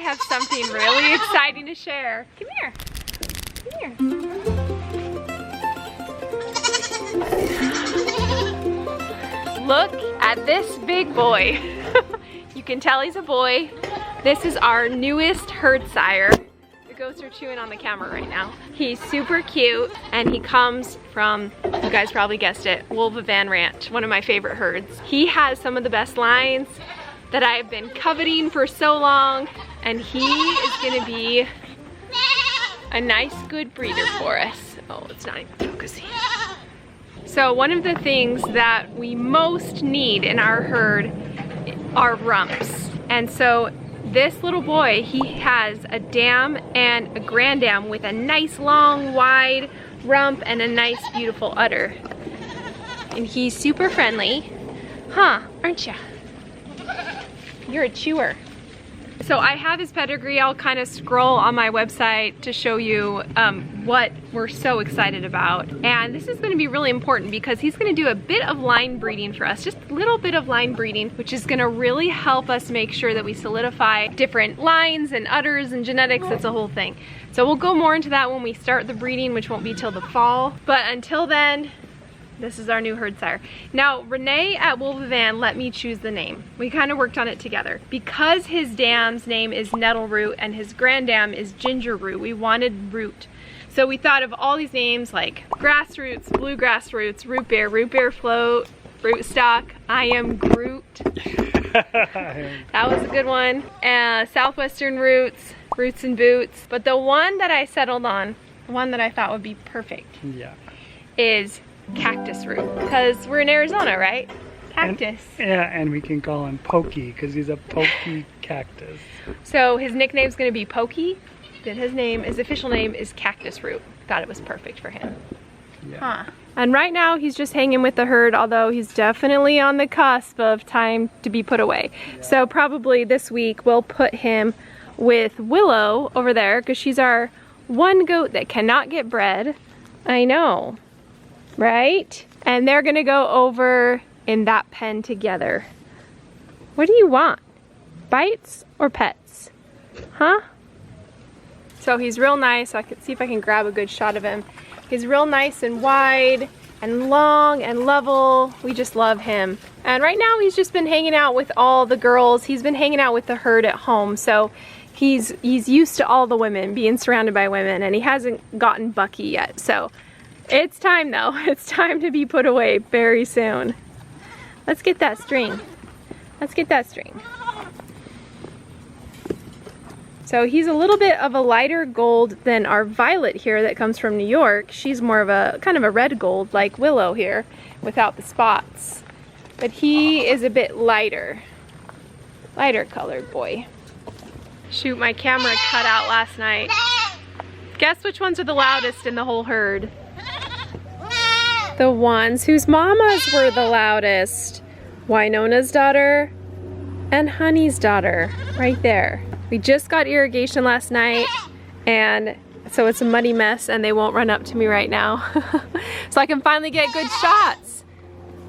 have something really exciting to share. Come here. Come here. Look at this big boy. You can tell he's a boy. This is our newest herd sire. The goats are chewing on the camera right now. He's super cute, and he comes from, you guys probably guessed it, Willow Ranch, one of my favorite herds. He has some of the best lines that I've been coveting for so long, and he is gonna be a nice, good breeder for us. Oh, it's not even focusing. So one of the things that we most need in our herd are rumps. And so this little boy, he has a dam and a grand dam with a nice long wide rump and a nice beautiful udder. And he's super friendly. Huh, aren't ya? You're a chewer. So I have his pedigree. I'll kind of scroll on my website to show you what we're so excited about. And this is going to be really important because he's going to do a bit of line breeding for us, just a little bit of line breeding, which is going to really help us make sure that we solidify different lines and udders and genetics. It's a whole thing. So we'll go more into that when we start the breeding, which won't be till the fall. But until then, this is our new herd sire. Now, Renee at Willow let me choose the name. We kind of worked on it together. Because his dam's name is Nettle Root and his grand dam is Ginger Root, we wanted root. So we thought of all these names like grassroots, bluegrass roots, root beer float, root stock, I am Groot. That was a good one. Southwestern roots, roots and boots. But the one that I settled on, the one that I thought would be perfect, is Cactus Root, because we're in Arizona, right? Cactus. And we can call him Pokey because he's a pokey cactus. So his nickname's gonna be Pokey, but his official name is Cactus Root. Thought it was perfect for him. Yeah. Huh. And right now he's just hanging with the herd, although he's definitely on the cusp of time to be put away. Yeah. So probably this week we'll put him with Willow over there because she's our one goat that cannot get bred. I know. Right? And they're gonna go over in that pen together. What do you want? Bites or pets? Huh? So he's real nice. So I can see if I can grab a good shot of him. He's real nice and wide and long and level. We just love him. And right now he's just been hanging out with all the girls. He's been hanging out with the herd at home. So he's used to all the women, being surrounded by women, and he hasn't gotten bucky yet. So it's time though. It's time to be put away very soon. Let's get that string. Let's get that string. So he's a little bit of a lighter gold than our Violet here that comes from New York. She's more of a kind of a red gold like Willow here without the spots. But he is a bit lighter. Lighter colored boy. Shoot, my camera cut out last night. Guess which ones are the loudest in the whole herd? The ones whose mamas were the loudest. Winona's daughter and Honey's daughter, right there. We just got irrigation last night, and so it's a muddy mess, and they won't run up to me right now. So I can finally get good shots.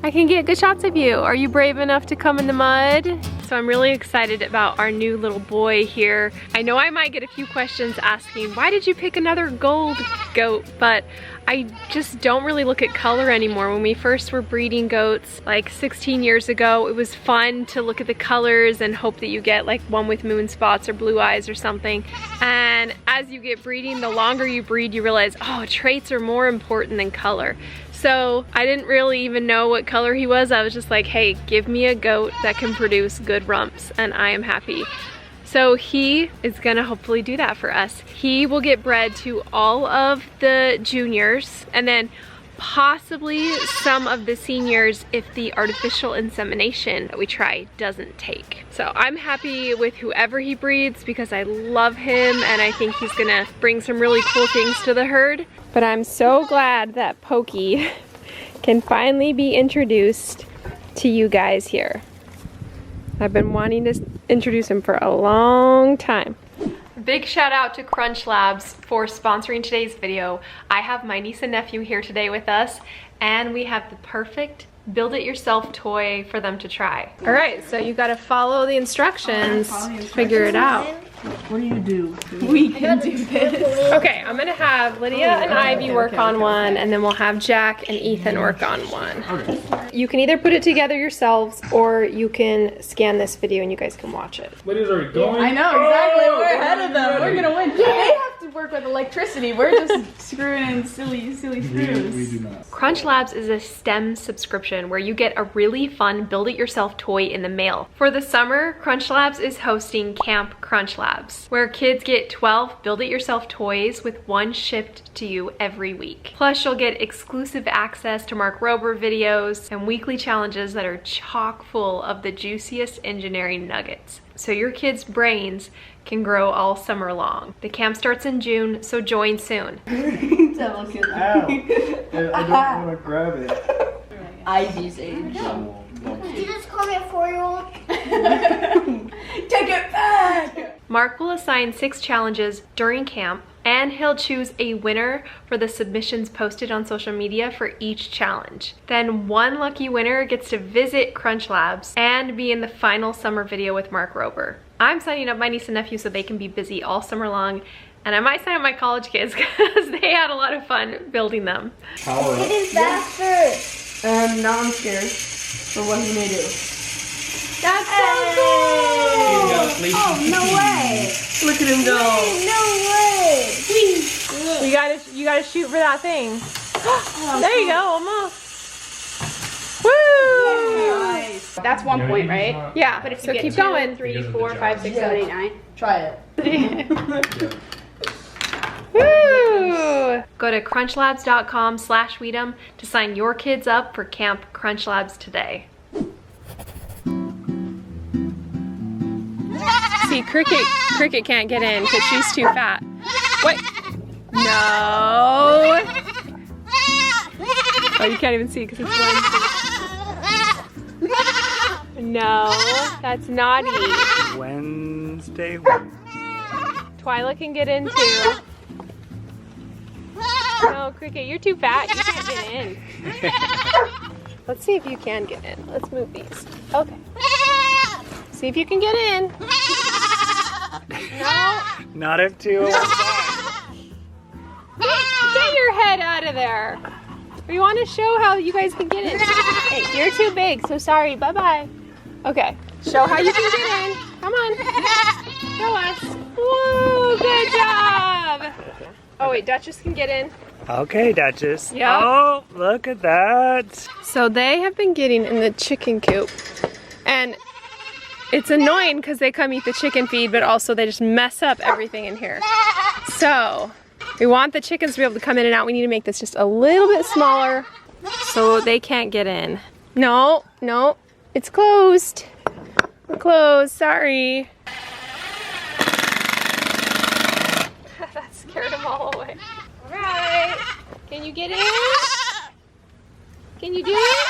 I can get good shots of you. Are you brave enough to come in the mud? So I'm really excited about our new little boy here. I know I might get a few questions asking, why did you pick another gold goat? But I just don't really look at color anymore. When we first were breeding goats like 16 years ago, it was fun to look at the colors and hope that you get like one with moon spots or blue eyes or something. And as you get breeding, the longer you breed, you realize, oh, traits are more important than color. So I didn't really even know what color he was. I was just like, hey, give me a goat that can produce good rumps and I am happy. So he is gonna hopefully do that for us. He will get bred to all of the juniors and then possibly some of the seniors if the artificial insemination that we try doesn't take. So I'm happy with whoever he breeds because I love him and I think he's gonna bring some really cool things to the herd. But I'm so glad that Pokey can finally be introduced to you guys here. I've been wanting to introduce him for a long time. Big shout out to Crunch Labs for sponsoring today's video. I have my niece and nephew here today with us, and we have the perfect build-it-yourself toy for them to try. All right, so you gotta follow the instructions to figure it out. What do you do? We can do this. Okay, I'm gonna have Lydia and Ivy work on one, and then we'll have Jack and Ethan work on one. Okay. You can either put it together yourselves, or you can scan this video and you guys can watch it. Lydia's already going. I know, exactly. We're ahead of them. We're gonna win. They have to work with electricity. We're just screwing in silly screws. We do not. Crunch Labs is a STEM subscription where you get a really fun build-it-yourself toy in the mail. For the summer, Crunch Labs is hosting Camp Crunch Labs, where kids get 12 build-it-yourself toys with one shipped to you every week. Plus, you'll get exclusive access to Mark Rober videos and weekly challenges that are chock full of the juiciest engineering nuggets, so your kids' brains can grow all summer long. The camp starts in June, so join soon. Ow. I don't want to grab it. Ivy's age. Did you just call me a 4-year-old? Take it back! Mark will assign 6 challenges during camp, and he'll choose a winner for the submissions posted on social media for each challenge. Then one lucky winner gets to visit Crunch Labs and be in the final summer video with Mark Rober. I'm signing up my niece and nephew so they can be busy all summer long, and I might sign up my college kids because they had a lot of fun building them. Power up. It is faster. Now I'm scared for what he may do. That's so cool! Oh, no way. Look at him go. No way. You gotta shoot for that thing. There you go, almost. Woo! Nice. That's 1 point, right? Yeah, But if you so get keep 2, going. 3, Because of 4, the 5, 6, 7, 8, 9. Try it. Woo! Go to crunchlabs.com/Weedem to sign your kids up for Camp Crunch Labs today. See, Cricket can't get in because she's too fat. Wait. No. Oh, you can't even see because it's one. No, that's naughty. Wednesday. Twyla can get in too. No, Cricket, you're too fat. You can't get in. Let's see if you can get in. Let's move these. Okay. See if you can get in. No. Not if two. Get your head out of there. We want to show how you guys can get in. Hey, you're too big, so sorry. Bye-bye. Okay. Show how you can get in. Come on. Show us. Woo, good job. Oh, wait, Duchess can get in. Okay, Duchess. Yeah. Oh, look at that. So they have been getting in the chicken coop, and it's annoying because they come eat the chicken feed, but also they just mess up everything in here. So we want the chickens to be able to come in and out. We need to make this just a little bit smaller so they can't get in. No, no, it's closed. We're closed, sorry. That scared them all away. All right, can you get in? Can you do it?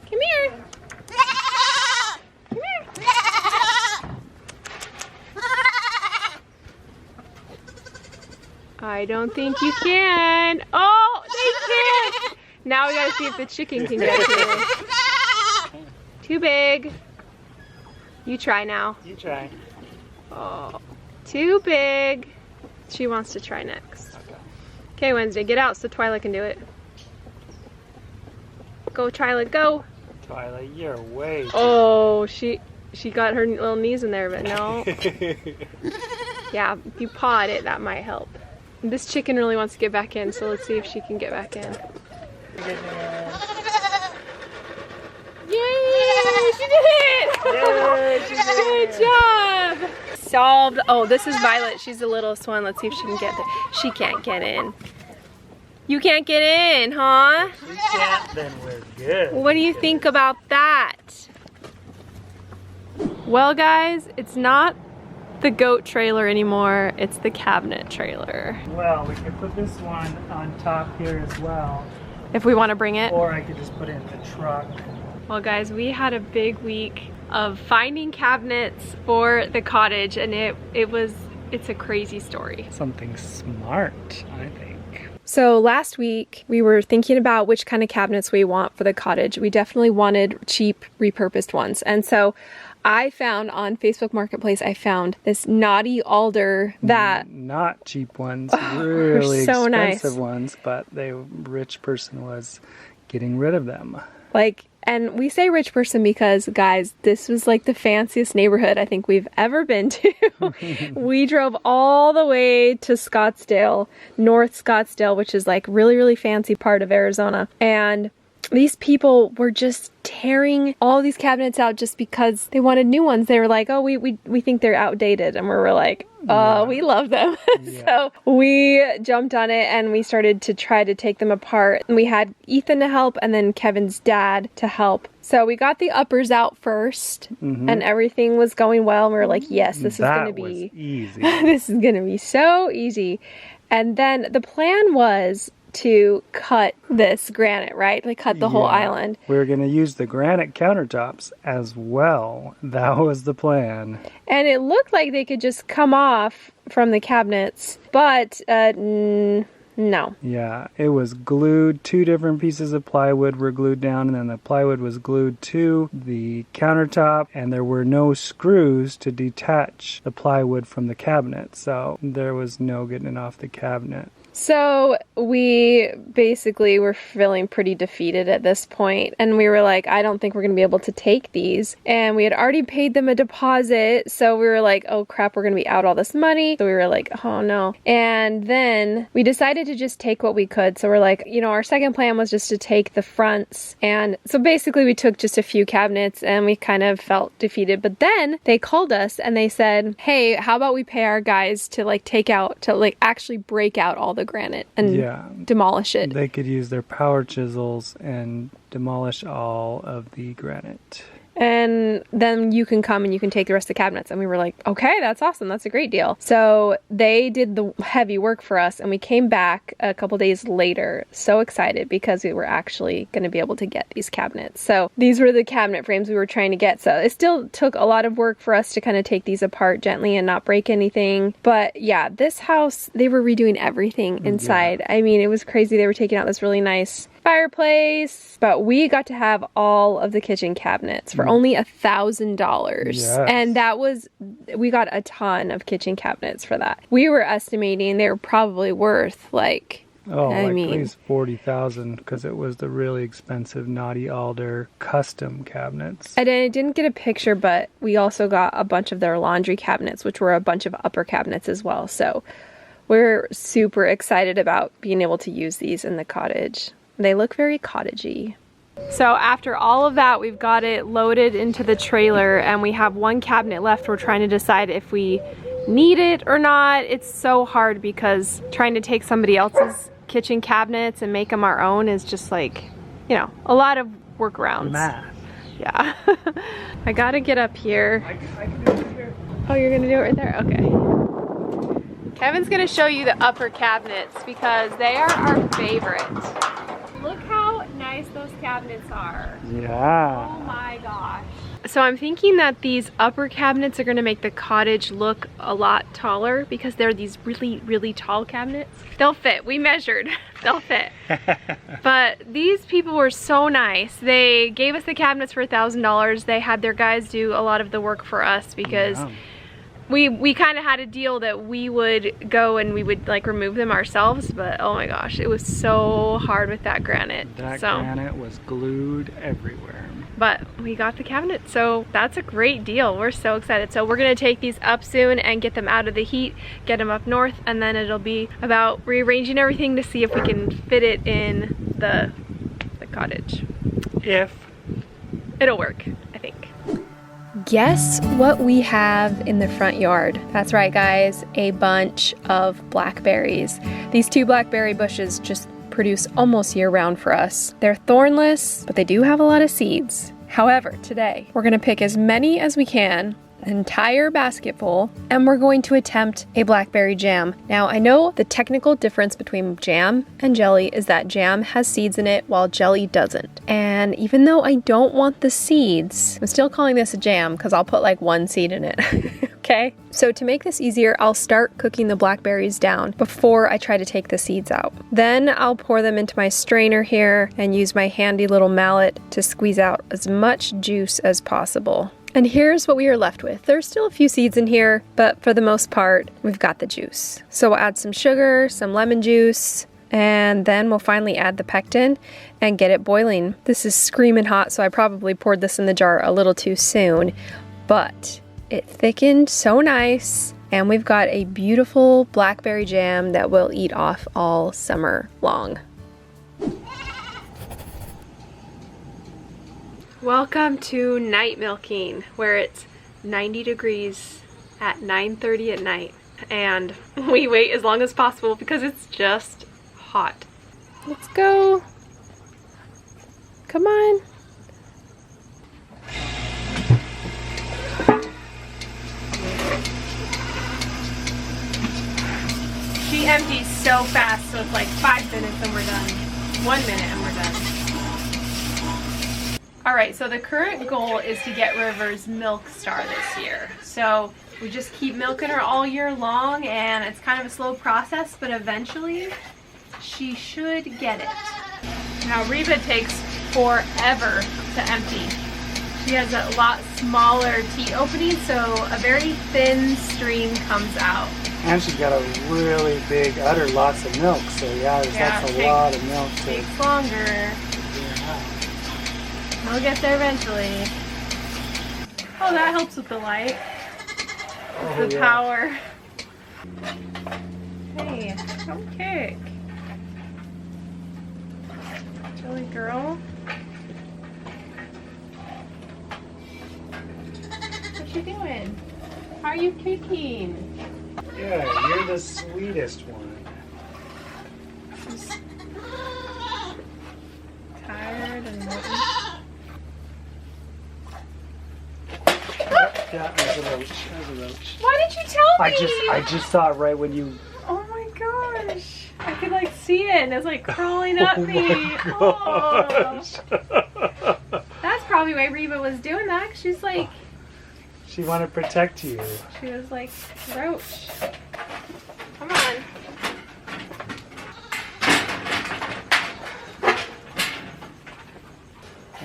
Come here. Come here. I don't think you can. Oh, they can't. Now we gotta see if the chicken can get through. Too big. You try now. You try. Oh, too big. She wants to try next. Okay, Wednesday, get out so Twyla can do it. Go, Twyla, go. Twyla, you're way. Oh, she got her little knees in there, but no. Yeah, if you pawed it, that might help. This chicken really wants to get back in, so let's see if she can get back in. Yay! She did it! Yay, she did it! Good job! Solved. Oh, this is Violet. She's the littlest one. Let's see if she can get there. She can't get in. You can't get in, huh? We can't, then we're good. What do you think about that? Well, guys, it's not the goat trailer anymore. It's the cabinet trailer. Well, we could put this one on top here as well. If we want to bring it. Or I could just put it in the truck. Well, guys, we had a big week of finding cabinets for the cottage, and it's a crazy story. Something smart, I think. So last week we were thinking about which kind of cabinets we want for the cottage. We definitely wanted cheap repurposed ones. And so I found on Facebook Marketplace, I found this knotty alder that Not cheap ones, they're really so expensive nice. ones, but the rich person was getting rid of them. like, and we say rich person because, guys, this was like the fanciest neighborhood I think we've ever been to. We drove all the way to Scottsdale, North Scottsdale, which is like really, really fancy part of Arizona. And these people were just tearing all these cabinets out just because they wanted new ones. They were like, oh, we think they're outdated. And we were like, we love them. So we jumped on it and we started to try to take them apart. And we had Ethan to help and then Kevin's dad to help. So we got the uppers out first and everything was going well. And we were like, yes, this is going to be easy. this is going to be so easy. And then the plan was to cut this granite, right? Like cut the whole island. We were going to use the granite countertops as well. That was the plan. And it looked like they could just come off from the cabinets, but no. Yeah, it was glued. 2 different pieces of plywood were glued down, and then the plywood was glued to the countertop, and there were no screws to detach the plywood from the cabinet, so there was no getting it off the cabinet. So we basically were feeling pretty defeated at this point, and we were like, I don't think we're going to be able to take these. And we had already paid them a deposit, so we were like, oh crap, we're going to be out all this money. So we were like, oh no. And then we decided to just take what we could. So we're like, you know, our second plan was just to take the fronts. And so basically we took just a few cabinets and we kind of felt defeated. But then they called us and they said, hey, how about we pay our guys to like take out, to like actually break out all the granite and demolish it. They could use their power chisels and demolish all of the granite. And then you can come and you can take the rest of the cabinets. And we were like, okay, that's awesome. That's a great deal. So they did the heavy work for us and we came back a couple days later, so excited because we were actually going to be able to get these cabinets. So these were the cabinet frames we were trying to get. So it still took a lot of work for us to kind of take these apart gently and not break anything. But yeah, this house, they were redoing everything inside. I mean, it was crazy. They were taking out this really nice fireplace, but we got to have all of the kitchen cabinets for only $1,000. And that was, we got a ton of kitchen cabinets for that. We were estimating they were probably worth like, I mean, at least $40,000 because it was the really expensive knotty alder custom cabinets. I didn't get a picture, but we also got a bunch of their laundry cabinets, which were a bunch of upper cabinets as well. So we're super excited about being able to use these in the cottage. They look very cottagey. So after all of that, we've got it loaded into the trailer and we have one cabinet left. We're trying to decide if we need it or not. It's so hard because trying to take somebody else's kitchen cabinets and make them our own is just like, you know, a lot of workarounds. Math. Yeah. I gotta get up here. I can do it here. Oh, you're gonna do it right there? Okay. Kevin's gonna show you the upper cabinets because they are our favorite. Look how nice those cabinets are. Yeah. Oh my gosh. So I'm thinking that these upper cabinets are gonna make the cottage look a lot taller because they're these really, really tall cabinets. They'll fit, we measured, they'll fit. But these people were so nice. They gave us the cabinets for $1,000. They had their guys do a lot of the work for us because we kind of had a deal that we would go and we would like remove them ourselves, but oh my gosh, it was so hard with that granite. That granite was glued everywhere. But we got the cabinet, so that's a great deal. We're so excited. So we're gonna take these up soon and get them out of the heat, get them up north, and then it'll be about rearranging everything to see if we can fit it in the cottage. If it'll work, I think. Guess what we have in the front yard? That's right, guys, a bunch of blackberries. These 2 blackberry bushes just produce almost year-round for us. They're thornless, but they do have a lot of seeds. However, today, we're gonna pick as many as we can, an entire basket full, and we're going to attempt a blackberry jam. Now, I know the technical difference between jam and jelly is that jam has seeds in it while jelly doesn't. And even though I don't want the seeds, I'm still calling this a jam because I'll put like 1 seed in it. Okay? So to make this easier, I'll start cooking the blackberries down before I try to take the seeds out. Then I'll pour them into my strainer here and use my handy little mallet to squeeze out as much juice as possible. And here's what we are left with. There's still a few seeds in here, but for the most part, we've got the juice. So we'll add some sugar, some lemon juice, and then we'll finally add the pectin and get it boiling. This is screaming hot, so I probably poured this in the jar a little too soon, but it thickened so nice, and we've got a beautiful blackberry jam that we'll eat off all summer long. Welcome to night milking, where it's 90 degrees at 9:30 at night, and we wait as long as possible because it's just hot. Let's go. Come on. She empties so fast, so it's like 5 minutes and we're done. 1 minute and we're done. Alright, so the current goal is to get River's Milk Star this year. So we just keep milking her all year long, and it's kind of a slow process, but eventually she should get it. Now Reba takes forever to empty. She has a lot smaller teat opening, so a very thin stream comes out. And she's got a really big udder, lots of milk, so that's a lot of milk. It takes longer. We'll get there eventually. Oh, that helps with the light. The power. Hey, don't kick. Silly girl. What you doing? How are you kicking? Yeah, you're the sweetest one. She's tired and Yeah, there's a roach. There's a roach. Why did you tell me? I just saw it right when you. Oh my gosh. I could like see it, and it's like crawling up me. Oh gosh. Oh. That's probably why Reba was doing that. 'Cause she's like. She wanted to protect you. She was like, roach. Come on.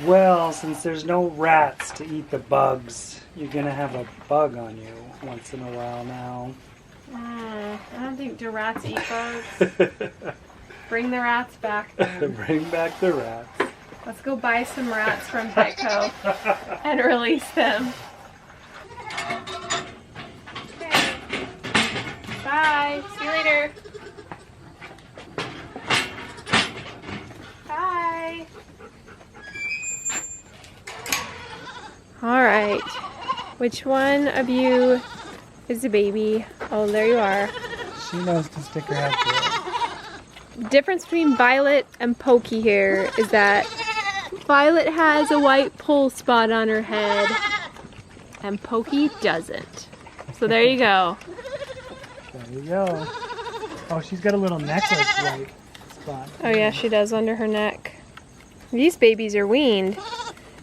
Well, since there's no rats to eat the bugs, you're gonna have a bug on you once in a while now. I don't think do rats eat bugs. Bring the rats back then. Bring back the rats. Let's go buy some rats from Petco and release them. Okay. Bye. See you later. Bye. All right. Which one of you is the baby? Oh, there you are. She knows to stick her head through. The difference between Violet and Pokey here is that Violet has a white pole spot on her head and Pokey doesn't. So there you go. There you go. Oh, she's got a little necklace white spot. Oh yeah, she does under her neck. These babies are weaned.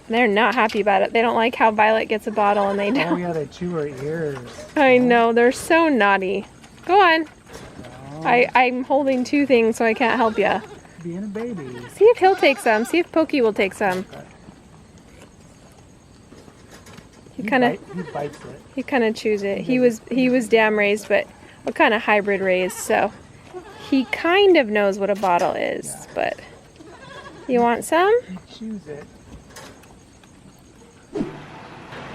They're not happy about it. They don't like how Violet gets a bottle and they Oh don't. yeah, they chew her ears. I know, they're so naughty. Go on. Oh, I'm holding two things so I can't help you. being a baby. See if he'll take some. See if Pokey will take some. He kind bites it. He kind of chews it. He was dam raised, but what kind of hybrid raised? So he kind of knows what a bottle is. Yeah. But you want some? He chews it.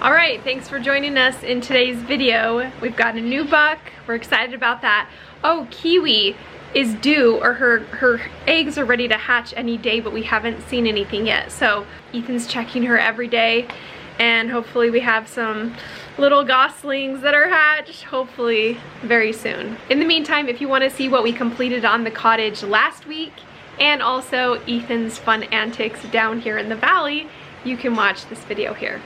All right, thanks for joining us in today's video. We've got a new buck. We're excited about that. Oh, Kiwi is due, or her eggs are ready to hatch any day, but we haven't seen anything yet. So Ethan's checking her every day, and hopefully we have some little goslings that are hatched, hopefully very soon. In the meantime, if you want to see what we completed on the cottage last week, and also Ethan's fun antics down here in the valley, you can watch this video here.